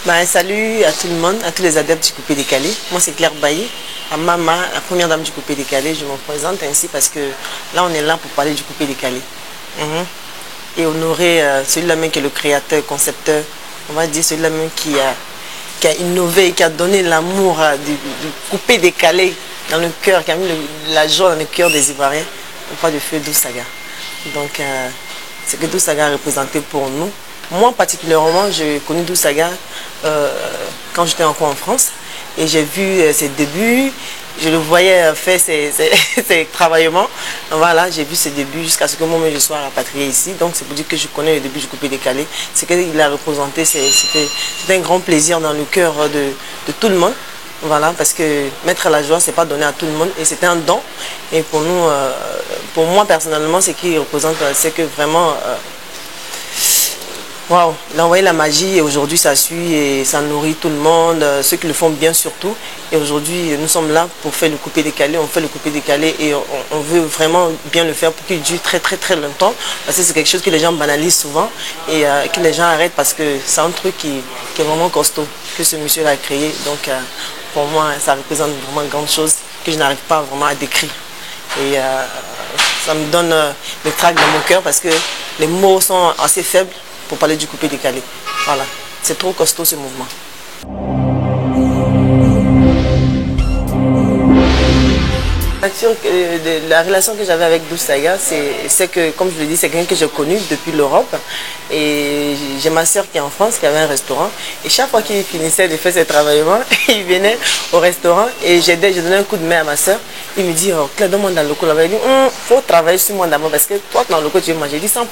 Salut à tout le monde, à tous les adeptes du coupé décalé. Moi c'est Claire Bailly, à Mama, la première dame du coupé décalé. Je me présente ainsi parce que là on est là pour parler du coupé décalé. Et honorer celui-là même qui est le créateur, concepteur, on va dire celui-là même qui a innové et qui a donné l'amour du coupé décalé dans le cœur, qui a mis la joie dans le cœur des Ivoiriens. On parle de feu Dousaga. Donc c'est que Dousaga a représenté pour nous. Moi particulièrement, j'ai connu Dousaga quand j'étais encore en France et j'ai vu ses débuts, je le voyais faire ses travaillements. Voilà, j'ai vu ses débuts jusqu'à ce que moi-même je sois rapatrié ici. Donc c'est pour dire que je connais le début du coupé décalé. Ce qu'il a représenté, c'était un grand plaisir dans le cœur de tout le monde. Voilà, parce que mettre la joie, c'est pas donné à tout le monde et c'était un don. Et pour nous, pour moi personnellement, ce qui représente, c'est que vraiment... Waouh, il a envoyé la magie et aujourd'hui ça suit et ça nourrit tout le monde, ceux qui le font bien surtout. Et aujourd'hui nous sommes là pour faire le coupé décalé, on fait le coupé décalé et on veut vraiment bien le faire pour qu'il dure très longtemps. Parce que c'est quelque chose que les gens banalisent souvent et que les gens arrêtent parce que c'est un truc qui est vraiment costaud que ce monsieur a créé. Donc pour moi ça représente vraiment une grande chose que je n'arrive pas vraiment à décrire. Et ça me donne le trac dans mon cœur parce que les mots sont assez faibles pour parler du coupé décalé. Voilà, c'est trop costaud ce mouvement. La relation que j'avais avec Dousaga, c'est que, comme je le dis, c'est quelqu'un que j'ai connu depuis l'Europe. Et j'ai ma soeur qui est en France, qui avait un restaurant. Et chaque fois qu'il finissait de faire ses travaillements, il venait au restaurant et je donnais un coup de main à ma soeur. Il me dit, oh, Claire, donne-moi dans le locaux. Il dit, faut travailler sur moi d'abord parce que toi, dans le locaux, tu veux manger. Il dit 100%.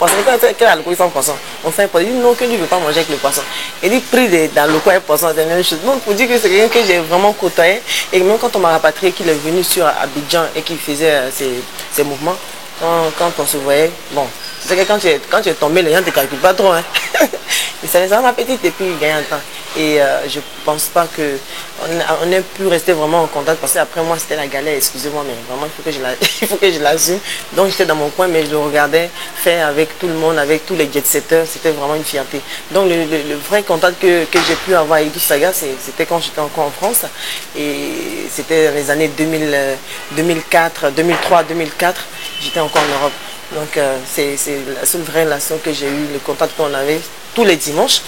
Quel est le locaux 100%? On fait un poisson. Il dit, non, que lui ne veut pas manger avec le poisson. Il dit, prix dans le locaux 1%, c'est la même chose. Donc, pour dire que c'est quelqu'un que j'ai vraiment côtoyé. Et même quand on m'a rapatrié, qu'il est venu sur Abidjan et qu'il faisait ses mouvements, quand on se voyait, bon, c'est que quand tu es tombé, les gens ne te calculent pas trop. Hein. Il savait ça ma petite et puis il gagne un temps. Et je ne pense pas qu'on ait pu rester vraiment en contact parce qu'après moi c'était la galère, excusez-moi, mais vraiment il faut que je l'assume. Donc j'étais dans mon coin, mais je le regardais faire avec tout le monde, avec tous les jet-setters, c'était vraiment une fierté. Donc le vrai contact que j'ai pu avoir avec Dousaga, c'était quand j'étais encore en France et c'était dans les années 2004, 2003, 2004, j'étais encore en Europe. Donc c'est la seule vraie relation que j'ai eue, le contact qu'on avait tous les dimanches.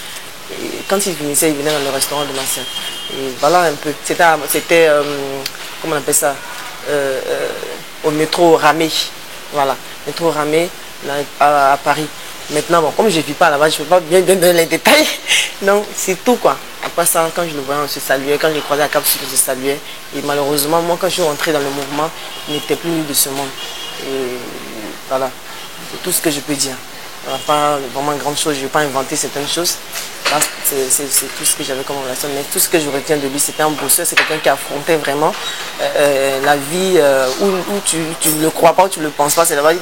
Et quand il finissait, il venait dans le restaurant de ma soeur. Et voilà un peu. C'était comment on appelle ça, au métro Ramé. Voilà, métro Ramé à Paris. Maintenant, bon, comme je ne vis pas là-bas, je ne peux pas bien donner les détails. Donc, c'est tout quoi. Après ça, quand je le voyais, on se saluait. Quand je croisais la capsule, je saluais. Et malheureusement, moi, quand je suis rentrée dans le mouvement, il n'était plus de ce monde. Et voilà, c'est tout ce que je peux dire. Il n'y a pas vraiment grande chose, je ne vais pas inventer certaines choses. C'est tout ce que j'avais comme relation. Mais tout ce que je retiens de lui, c'était un bosseur, c'est quelqu'un qui affrontait vraiment la vie où tu ne le crois pas, où tu ne le penses pas, c'est là-bas,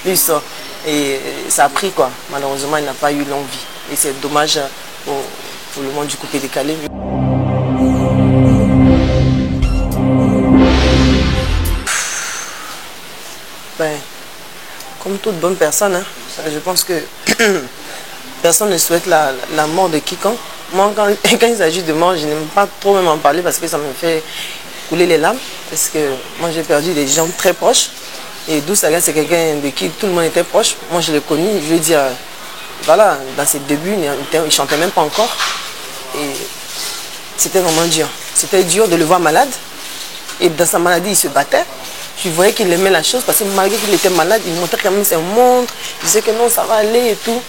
lui sort. Et ça a pris quoi. Malheureusement, il n'a pas eu longue vie. Et c'est dommage pour le monde du coupé décalé. Ben, comme toute bonne personne, hein, je pense que personne ne souhaite la mort de quiconque. Moi, quand il s'agit de mort, je n'aime pas trop même en parler parce que ça me fait couler les larmes. Parce que moi, j'ai perdu des gens très proches. Et Dousaga, c'est quelqu'un de qui tout le monde était proche. Moi, je l'ai connu, je veux dire, voilà, dans ses débuts, il ne chantait même pas encore. Et c'était vraiment dur. C'était dur de le voir malade. Et dans sa maladie, il se battait. Je voyais qu'il aimait la chose parce que malgré qu'il était malade, il montrait quand même ses montres. Il disait que non, ça va aller et tout.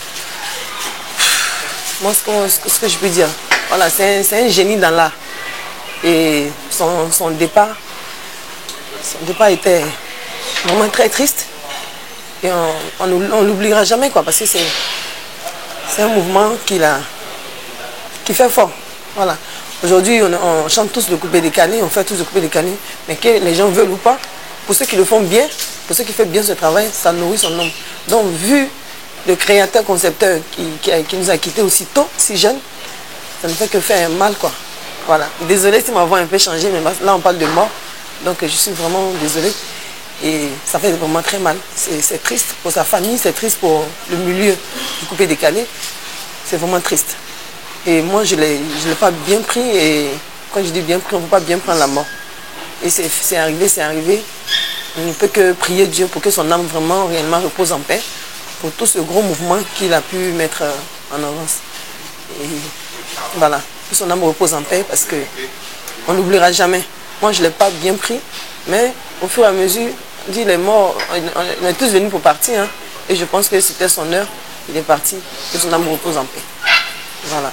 Moi, ce que je peux dire, voilà, c'est un génie dans l'art. Et son départ était vraiment très triste. Et on ne l'oubliera jamais, quoi, parce que c'est un mouvement qui fait fort. Voilà. Aujourd'hui, on chante tous le coupé décalé, on fait tous le coupé décalé, mais que les gens veulent ou pas, pour ceux qui le font bien, pour ceux qui font bien ce travail, ça nourrit son nom. Donc, vu le créateur, concepteur qui nous a quittés aussi tôt, si jeune, ça ne fait que faire mal, quoi. Voilà. Désolée si ma voix a un peu changé, mais là, on parle de mort. Donc, je suis vraiment désolée. Et ça fait vraiment très mal. C'est triste pour sa famille, c'est triste pour le milieu du coupé décalé. C'est vraiment triste. Et moi, je l'ai pas bien pris. Et quand je dis bien pris, on ne peut pas bien prendre la mort. Et c'est arrivé, c'est arrivé. On ne peut que prier Dieu pour que son âme vraiment, réellement repose en paix. Pour tout ce gros mouvement qu'il a pu mettre en avance. Et voilà, que son âme repose en paix parce qu'on n'oubliera jamais. Moi, je ne l'ai pas bien pris, mais au fur et à mesure, il est mort, on est tous venus pour partir. Hein, et je pense que c'était son heure, il est parti, que son âme repose en paix. Voilà.